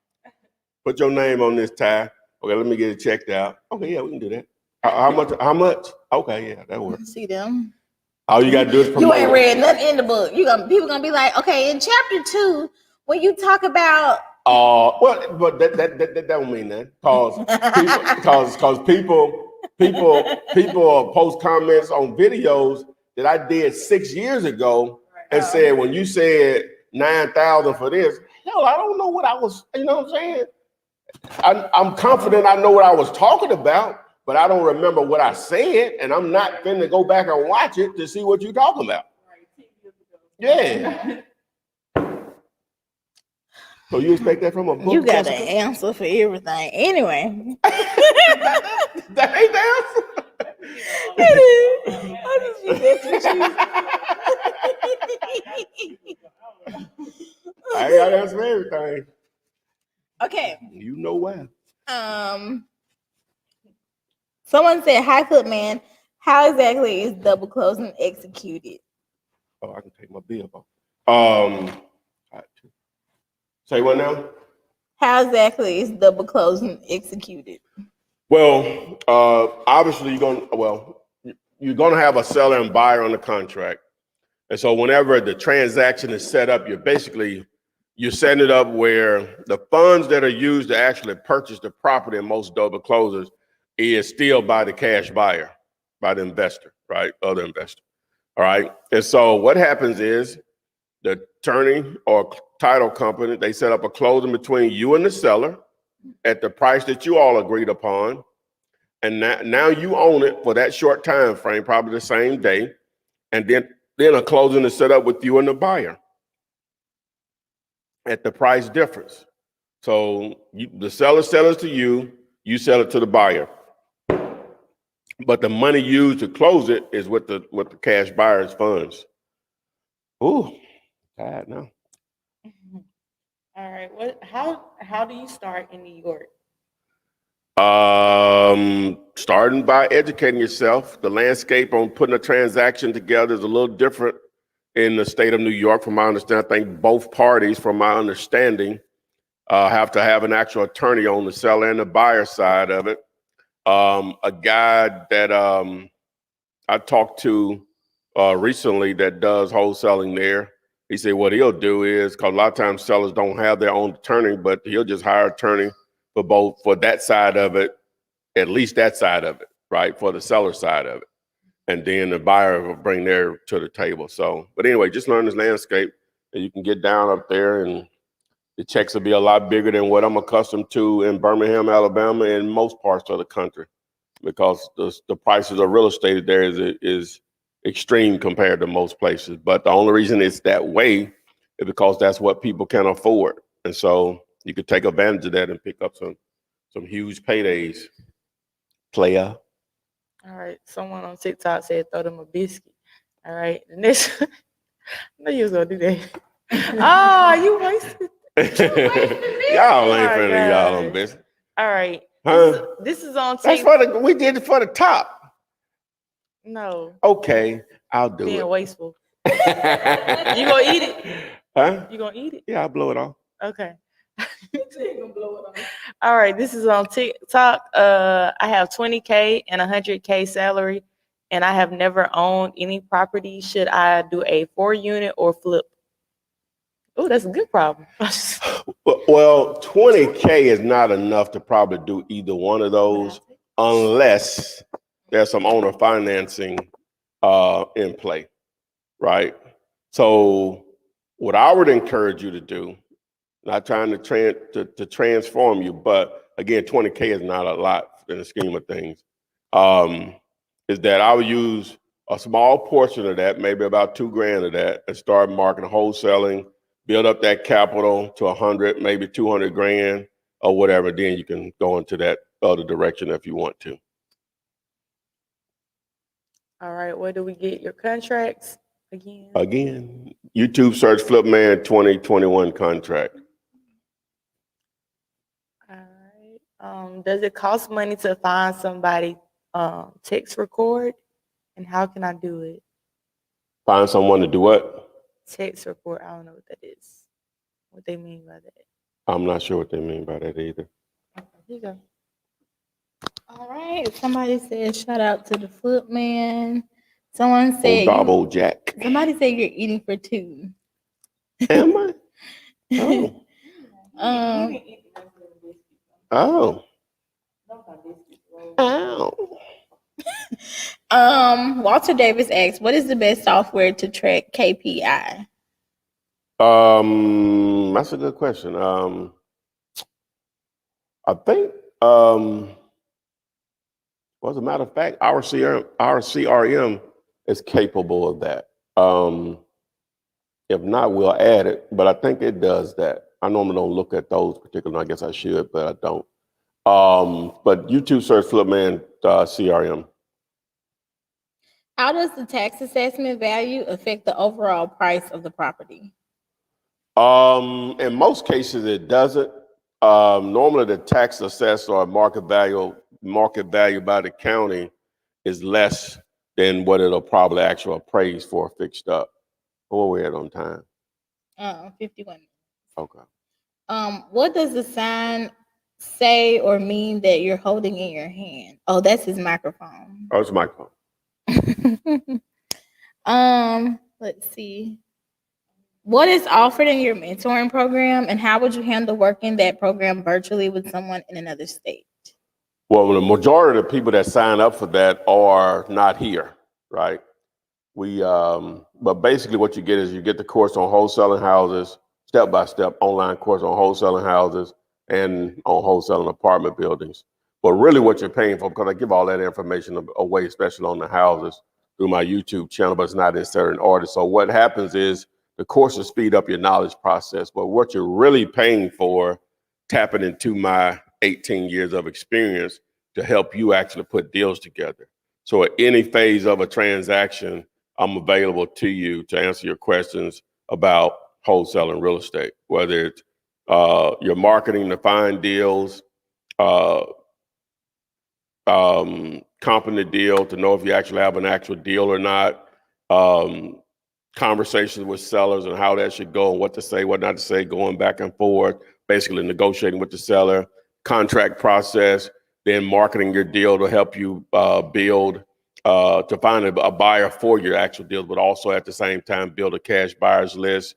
Put your name on this tie. Okay, let me get it checked out. Okay, yeah, we can do that. How much? Okay, yeah, that works. See them. All you gotta do is promote. You ain't read nothing in the book. People gonna be like, okay, in chapter 2, when you talk about well, but that don't mean that. Cause people post comments on videos that I did 6 years ago and said, when you said 9,000 for this, hell, I don't know what I was, you know what I'm saying? I'm confident I know what I was talking about, but I don't remember what I said, and I'm not finna go back and watch it to see what you're talking about. Yeah. So you expect that from a book? You got an answer for everything. Anyway. That ain't the answer. I ain't got to answer everything. Okay. You know why. Someone said, hi, Flipman. How exactly is double closing executed? Oh, I can take my bill off. Say what now? How exactly is double closing executed? Well, obviously you're gonna have a seller and buyer on the contract. And so whenever the transaction is set up, you're setting it up where the funds that are used to actually purchase the property in most double closers is still by the cash buyer, by the investor, right? Other investor. All right. And so what happens is the attorney or title company, they set up a closing between you and the seller at the price that you all agreed upon. And now you own it for that short time frame, probably the same day. And then a closing is set up with you and the buyer at the price difference. So the seller sells to you, you sell it to the buyer. But the money used to close it is with the cash buyer's funds. Ooh, tired now. All right. How do you start in New York? Starting by educating yourself. The landscape on putting a transaction together is a little different in the state of New York. From my understanding, I think both parties, from my understanding, have to have an actual attorney on the seller and the buyer side of it. A guy that I talked to recently that does wholesaling there, he said what he'll do is, because a lot of times sellers don't have their own attorney, but he'll just hire an attorney for that side of it, at least that side of it, right? For the seller side of it. And then the buyer will bring their to the table. So, but anyway, just learn this landscape and you can get down up there and the checks will be a lot bigger than what I'm accustomed to in Birmingham, Alabama, and most parts of the country, because the prices of real estate there is extreme compared to most places. But the only reason it's that way is because that's what people can afford. And so you could take advantage of that and pick up some huge paydays. Player. All right. Someone on TikTok said throw them a biscuit. All right. The next, I know you was gonna do that. Oh, you wasted. Y'all ain't finna y'all on business. All right. Huh? This is on That's TikTok. we did it for the top. No. Okay, I'll do Being it. wasteful. You gonna eat it? Huh? You gonna eat it? Yeah, I'll blow it off. Okay. All right, this is on TikTok. I have 20K and 100K salary, and I have never owned any property. Should I do a 4-unit or flip? Oh, that's a good problem. Well, 20K is not enough to probably do either one of those unless there's some owner financing in play, right? So what I would encourage you to do, not trying to transform you, but again, 20K is not a lot in the scheme of things, is that I would use a small portion of that, maybe about $2,000 of that, and start marketing, wholesaling, build up that capital to 100, maybe 200 grand or whatever. Then you can go into that other direction if you want to. All right, where do we get your contracts again? Again, YouTube search Flipman 2021 contract. All right. Does it cost money to find somebody text record? And how can I do it? Find someone to do what? Text record. I don't know what that is. What they mean by that. I'm not sure what they mean by that either. Okay, here you go. All right. Somebody said shout out to the footman. Someone Oh, said double jack. somebody said you're eating for two. Am I? Oh. Um, Oh. Ow. Walter Davis asks, what is the best software to track KPI? That's a good question. I think, well, as a matter of fact, our CRM is capable of that. If not, we'll add it, but I think it does that. I normally don't look at those particular. I guess I should, but I don't. But YouTube search Flipman CRM. How does the tax assessment value affect the overall price of the property? In most cases, it doesn't. Normally, the tax assessed or market value by the county is less than what it'll probably actually appraise for fixed up. What we at on time? 51. Okay. What does the sign say or mean that you're holding in your hand? Oh, that's his microphone. Oh, it's my phone. Let's see. What is offered in your mentoring program, and how would you handle working that program virtually with someone in another state? Well, the majority of the people that sign up for that are not here, right? But basically what you get is you get the course on wholesaling houses, step-by-step online course on wholesaling houses and on wholesaling apartment buildings. But really what you're paying for, because I give all that information away, especially on the houses, through my YouTube channel, but it's not in certain order. So what happens is the courses speed up your knowledge process. But what you're really paying for, tapping into my 18 years of experience to help you actually put deals together. So at any phase of a transaction, I'm available to you to answer your questions about wholesaling real estate, whether it's your marketing to find deals, comping the deal to know if you actually have an actual deal or not, conversations with sellers and how that should go and what to say, what not to say, going back and forth, basically negotiating with the seller, contract process, then marketing your deal to help you build, to find a buyer for your actual deals, but also at the same time build a cash buyers list.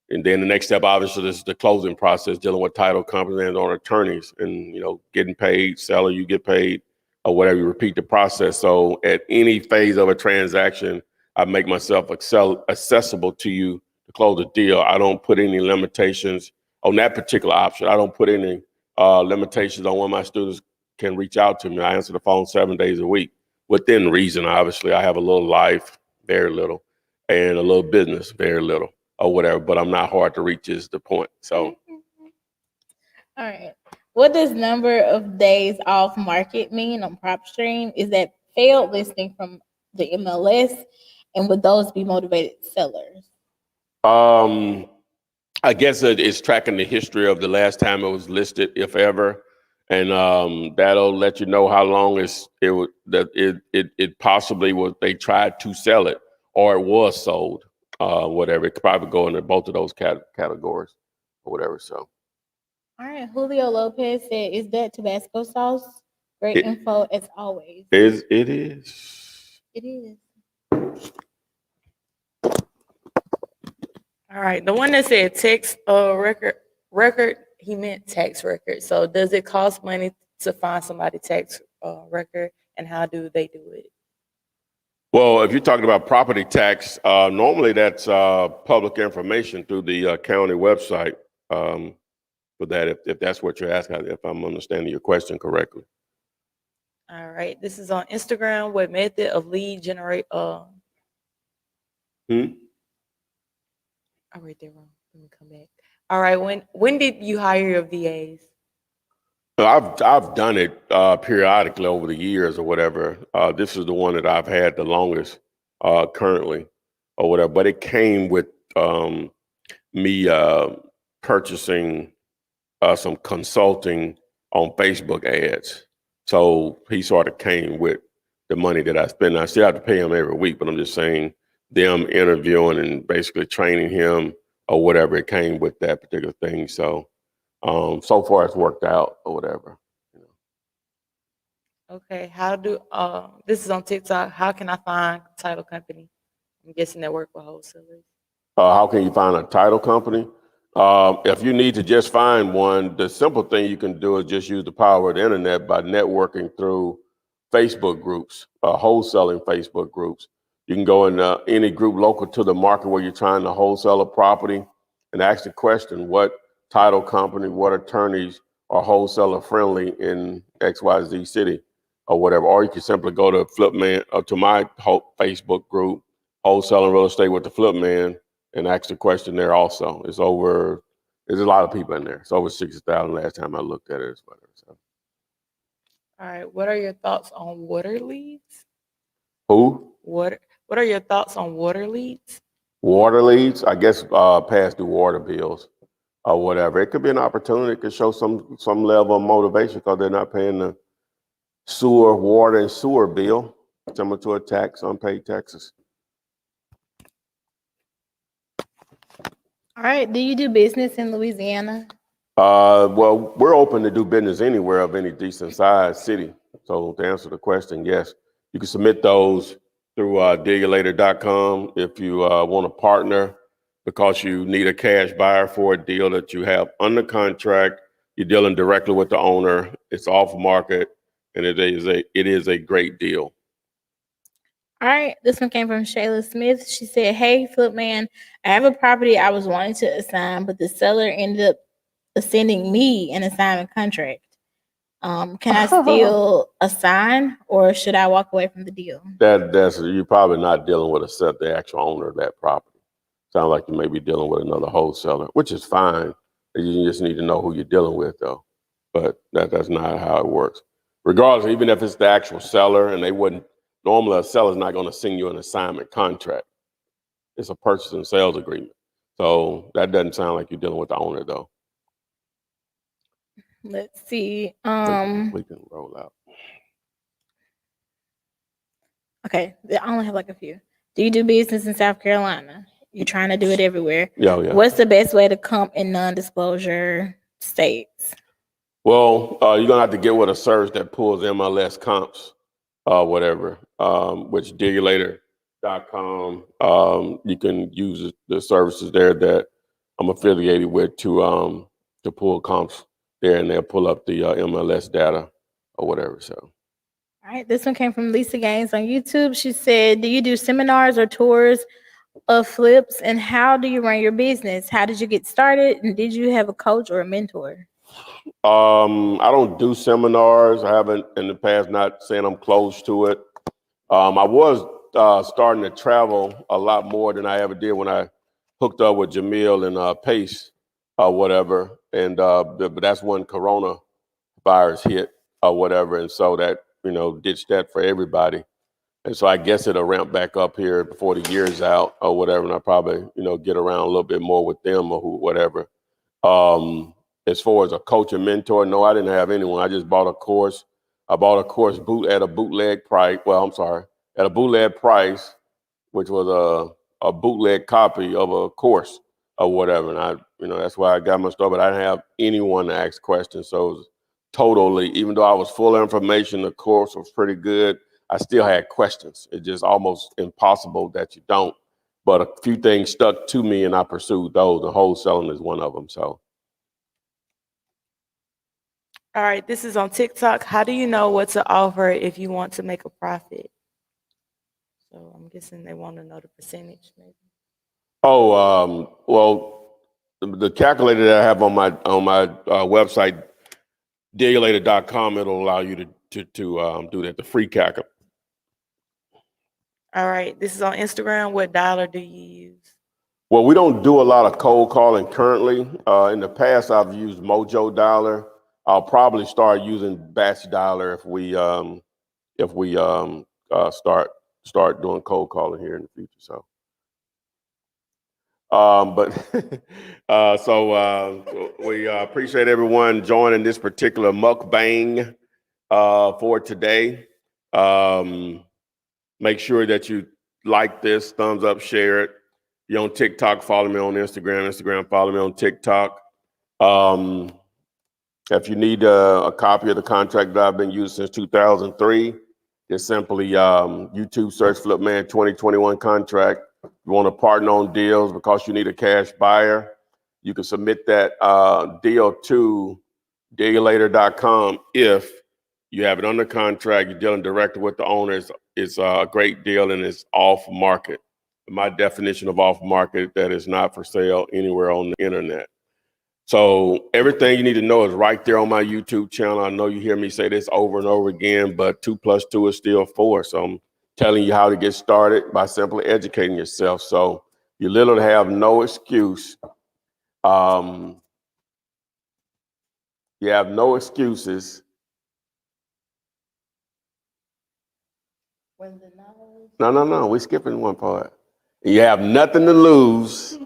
And then the next step, obviously, is the closing process, dealing with title companies and on attorneys, and getting paid. Seller, you get paid, or whatever. You repeat the process. So at any phase of a transaction, I make myself accessible to you to close a deal. I don't put any limitations on that particular option. I don't put any limitations on when my students can reach out to me. I answer the phone 7 days a week, within reason. Obviously, I have a little life, very little, and a little business, very little, or whatever, but I'm not hard to reach is the point. So. All right. What does number of days off market mean on PropStream? Is that failed listing from the MLS? And would those be motivated sellers? I guess it's tracking the history of the last time it was listed, if ever. And that'll let you know how long it possibly was they tried to sell it or it was sold. Whatever. It could probably go into both of those categories or whatever. So. All right. Julio Lopez said, is that Tabasco sauce? Great info as always. It is. It is. All right. The one that said text record, he meant tax record. So does it cost money to find somebody tax record, and how do they do it? Well, if you're talking about property tax, normally that's public information through the county website for that, if that's what you're asking, if I'm understanding your question correctly. All right. This is on Instagram. What method of lead generate? Oh, right there wrong. Let me come back. All right. When did you hire your VAs? I've done it periodically over the years or whatever. This is the one that I've had the longest currently or whatever. But it came with me purchasing some consulting on Facebook ads. So he sort of came with the money that I spend. I still have to pay him every week, but I'm just saying them interviewing and basically training him or whatever, it came with that particular thing. So so far it's worked out or whatever. Okay, how do this is on TikTok. How can I find title company? I'm guessing that work with wholesalers. How can you find a title company? If you need to just find one, the simple thing you can do is just use the power of the internet by networking through Facebook groups, wholesaling Facebook groups. You can go in any group local to the market where you're trying to wholesale a property and ask the question, what title company, what attorneys are wholesaler friendly in XYZ city or whatever. Or you can simply go to Flipman or to my Facebook group, Wholesaling Real Estate with the Flipman, and ask the question there also. There's a lot of people in there. It's over 60,000 last time I looked at it. So. All right, what are your thoughts on water leads? Who? What are your thoughts on water leads? Water leads? I guess pass through water bills or whatever. It could be an opportunity. It could show some level of motivation because they're not paying the water and sewer bill, similar to a tax, unpaid taxes. All right. Do you do business in Louisiana? Well, we're open to do business anywhere of any decent size city. So to answer the question, yes, you can submit those through digyourlater.com if you want to partner because you need a cash buyer for a deal that you have under contract. You're dealing directly with the owner. It's off market, and it is a great deal. All right. This one came from Shayla Smith. She said, "Hey, Flipman, I have a property I was wanting to assign, but the seller ended up sending me an assignment contract. Can I still assign, or should I walk away from the deal?" That's you're probably not dealing with the actual owner of that property. Sounds like you may be dealing with another wholesaler, which is fine. You just need to know who you're dealing with, though. But that's not how it works. Regardless, even if it's the actual seller, and they wouldn't normally a seller's not going to send you an assignment contract. It's a purchase and sales agreement. So that doesn't sound like you're dealing with the owner, though. Let's see. We can roll out. Okay, I only have like a few. Do you do business in South Carolina? You're trying to do it everywhere. Yeah. What's the best way to comp in non-disclosure states? Well, you're gonna have to get with a service that pulls MLS comps, whatever. Which digyourlater.com. You can use the services there that I'm affiliated with to pull comps there, and they'll pull up the MLS data or whatever. So. All right, this one came from Lisa Gaines on YouTube. She said, "Do you do seminars or tours of flips, and how do you run your business? How did you get started, and did you have a coach or a mentor?" I don't do seminars. I haven't in the past, not saying I'm close to it. I was starting to travel a lot more than I ever did when I hooked up with Jamil and Pace or whatever. And but that's when coronavirus hit or whatever. And so that, ditched that for everybody. And so I guess it'll ramp back up here before the year's out or whatever. And I'll probably, get around a little bit more with them or whatever. As far as a coach and mentor, no, I didn't have anyone. I just bought a course. I bought a course at a bootleg price. Well, I'm sorry, at a bootleg price, which was a bootleg copy of a course or whatever. And that's why I got my start. But I didn't have anyone to ask questions. So it was totally, even though I was full of information, the course was pretty good. I still had questions. It's just almost impossible that you don't. But a few things stuck to me, and I pursued those. And wholesaling is one of them. So. All right, this is on TikTok. How do you know what to offer if you want to make a profit? So I'm guessing they want to know the percentage, maybe. Oh, well, the calculator that I have on my website, digyourlater.com, it'll allow you to do that, the free calculator. All right, this is on Instagram. What dollar do you use? Well, we don't do a lot of cold calling currently. In the past, I've used Mojo Dollar. I'll probably start using batch dialer if we start doing cold calling here in the future. So, we appreciate everyone joining this particular MukBang for today. Make sure that you like this, thumbs up, share it. If you're on TikTok, follow me on Instagram, follow me on TikTok. If you need a copy of the contract that I've been using since 2003, just simply YouTube search Flipman 2021 contract. If you want to partner on deals because you need a cash buyer, you can submit that deal to dealulator.com. If you have it under contract, you're dealing directly with the owners, it's a great deal and it's off market. My definition of off market, that is not for sale anywhere on the internet. So everything you need to know is right there on my YouTube channel. I know you hear me say this over and over again, but 2 + 2 is still 4. So I'm telling you how to get started by simply educating yourself. So you literally have no excuse. You have no excuses. No, we're skipping one part. You have nothing to lose.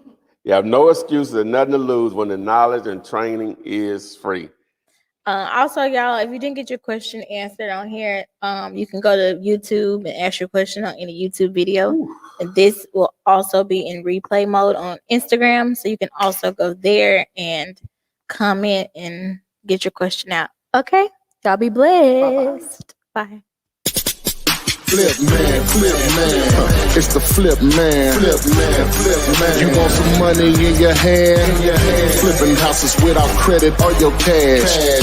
You have no excuses and nothing to lose when the knowledge and training is free. Also, y'all, if you didn't get your question answered on here, you can go to YouTube and ask your question on any YouTube video. And this will also be in replay mode on Instagram. So you can also go there and comment and get your question out. Okay? Y'all be blessed. Bye. Flip man, it's the flip man. You want some money in your hand? Flipping houses without credit or your cash.